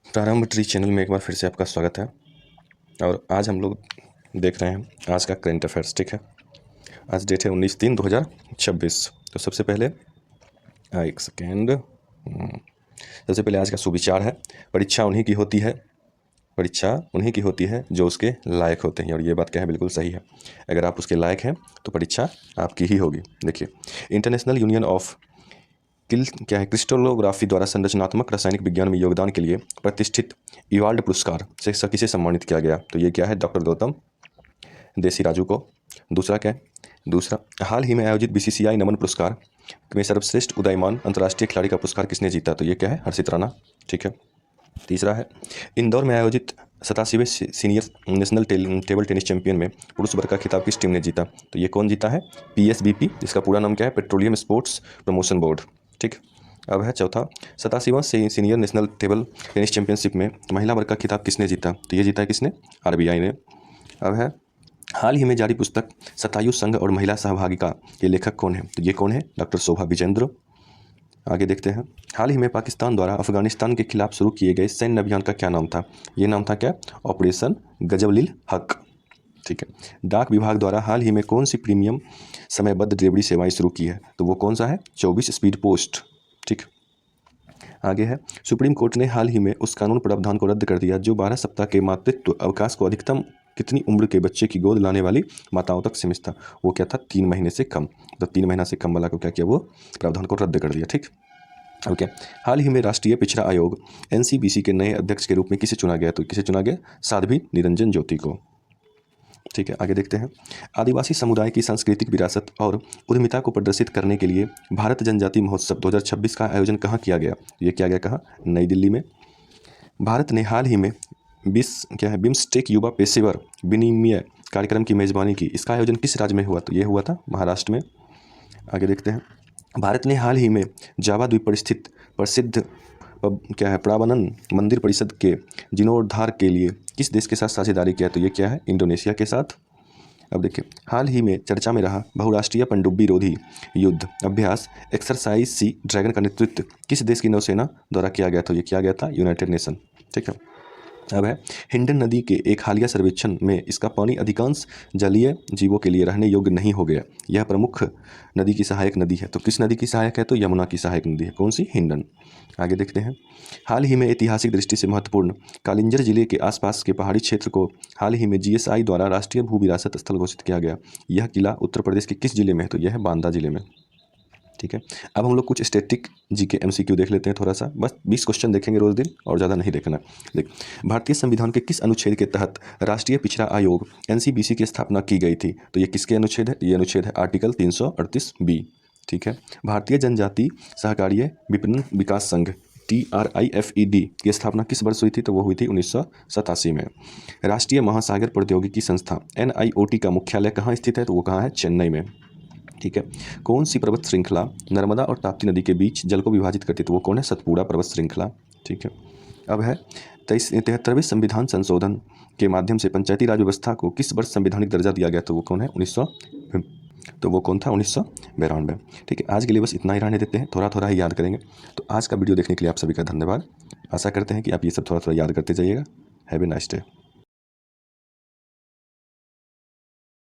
प्रारंभ tree channel में एक बार फिर से आपका स्वागत है। और आज हम लोग देख रहे हैं आज का करंट अफेयर्स। ठीक है, आज डेट है 19/3/2026। तो सबसे पहले एक सेकेंड, सबसे पहले आज का सुविचार है, परीक्षा उन्हीं की होती है, परीक्षा उन्हीं की होती है जो उसके लायक होते हैं। और ये बात क्या है, बिल्कुल सही है। अगर आप उसके लायक हैं तो परीक्षा आपकी ही होगी। देखिए, इंटरनेशनल यूनियन ऑफ क्रिस्टलोग्राफी द्वारा संरचनात्मक रासायनिक विज्ञान में योगदान के लिए प्रतिष्ठित इवाल्ड पुरस्कार से किसे सम्मानित किया गया? तो ये क्या है, डॉक्टर गौतम देसीराजू को। दूसरा क्या है, दूसरा, हाल ही में आयोजित बीसीसीआई नमन पुरस्कार में सर्वश्रेष्ठ उदीयमान अंतर्राष्ट्रीय खिलाड़ी का पुरस्कार किसने जीता? तो ये क्या है, हर्षित राणा। ठीक है, तीसरा है, इंदौर में आयोजित 87वें senior national table tennis champion में पुरुष वर्ग का खिताब किस टीम ने जीता? तो ये कौन जीता है, पीएसबीपी, जिसका पूरा नाम क्या है, पेट्रोलियम स्पोर्ट्स प्रमोशन बोर्ड। ठीक, अब है चौथा, 87वां senior national table tennis championship में महिला वर्ग का खिताब किसने जीता? तो ये जीता है किसने, आरबीआई ने। अब है, हाल ही में जारी पुस्तक शतायु संघ और महिला सहभागिता के लेखक कौन है? तो ये कौन है, डॉक्टर शोभा विजेंद्र। आगे देखते हैं, हाल ही में पाकिस्तान द्वारा अफगानिस्तान के खिलाफ शुरू किए गए सैन्य अभियान का क्या नाम था? ये नाम था क्या, ऑपरेशन गजवलिल हक। ठीक है, डाक विभाग द्वारा हाल ही में कौन सी प्रीमियम समयबद्ध डिलीवरी सेवाएं शुरू की है? तो वो कौन सा है, 24 स्पीड पोस्ट। ठीक, आगे है, सुप्रीम कोर्ट ने हाल ही में उस कानून प्रावधान को रद्द कर दिया जो 12 सप्ताह के मातृत्व अवकाश को अधिकतम कितनी उम्र के बच्चे की गोद लाने वाली माताओं तक सीमित था? वो क्या था, 3 महीने से कम। तो 3 महीना से कम वाला को क्या किया, वो प्रावधान को रद्द कर दिया। ठीक, ओके। हाल ही में राष्ट्रीय पिछड़ा आयोग एनसीबीसी के नए अध्यक्ष के रूप में किसे चुना गया? तो किसे चुना गया, साध्वी निरंजन ज्योति को। ठीक है, आगे देखते हैं, आदिवासी समुदाय की सांस्कृतिक विरासत और उद्यमिता को प्रदर्शित करने के लिए भारत जनजाति महोत्सव 2026 का आयोजन कहाँ किया गया? ये किया गया कहाँ, नई दिल्ली में। भारत ने हाल ही में बिम्स्टेक युवा पेशेवर विनिमय कार्यक्रम की मेजबानी की। इसका आयोजन किस राज्य में हुआ? तो ये हुआ था महाराष्ट्र में। आगे देखते हैं, भारत ने हाल ही में जावा द्वीप पर स्थित प्रसिद्ध प्रावनन मंदिर परिषद के जीर्णोद्धार के लिए किस देश के साथ साझेदारी किया? तो ये क्या है, इंडोनेशिया के साथ। अब देखिए, हाल ही में चर्चा में रहा बहुराष्ट्रीय पनडुब्बी रोधी युद्ध अभ्यास एक्सरसाइज सी ड्रैगन का नेतृत्व किस देश की नौसेना द्वारा किया गया? तो ये किया गया था यूनाइटेड नेशन। ठीक है, अब है, हिंडन नदी के एक हालिया सर्वेक्षण में इसका पानी अधिकांश जलीय जीवों के लिए रहने योग्य नहीं हो गया। यह प्रमुख नदी की सहायक नदी है। तो किस नदी की सहायक है? तो यमुना की सहायक नदी है। कौन सी, हिंडन। आगे देखते हैं, हाल ही में ऐतिहासिक दृष्टि से महत्वपूर्ण कालिंजर जिले के आसपास के पहाड़ी क्षेत्र को हाल ही में जीएसआई द्वारा राष्ट्रीय भू विरासत स्थल घोषित किया गया। यह किला उत्तर प्रदेश के किस जिले में है? तो यह है बांदा जिले में। ठीक है, अब हम लोग कुछ स्टैटिक जीके एमसीक्यू देख लेते हैं थोड़ा सा, बस 20 क्वेश्चन देखेंगे रोज दिन, और ज़्यादा नहीं देखना। देख, भारतीय संविधान के किस अनुच्छेद के तहत राष्ट्रीय पिछड़ा आयोग एनसीबीसी की स्थापना की गई थी? तो ये किसके अनुच्छेद है? ये अनुच्छेद है आर्टिकल 338B। ठीक है, भारतीय जनजाति सहकारिय विपणन विकास संघ TRIFED की स्थापना किस वर्ष हुई थी? तो वो हुई थी 1987 में। राष्ट्रीय महासागर प्रौद्योगिकी संस्था NIOT का मुख्यालय कहाँ स्थित है? तो वो कहाँ है, चेन्नई में। ठीक है, कौन सी पर्वत श्रृंखला नर्मदा और ताप्ती नदी के बीच जल को विभाजित करती है? तो वो कौन है, सतपुड़ा पर्वत श्रृंखला। ठीक है, अब है, 73वें संविधान संशोधन के माध्यम से पंचायती राज व्यवस्था को किस वर्ष संवैधानिक दर्जा दिया गया? तो वो कौन है, 1900, तो वो कौन था, 1992। ठीक है, आज के लिए बस इतना ही रहने देते हैं, थोड़ा थोड़ा ही याद करेंगे। तो आज का वीडियो देखने के लिए आप सभी का धन्यवाद। आशा करते हैं कि आप ये सब थोड़ा थोड़ा याद करते जाइएगा। Have a nice day.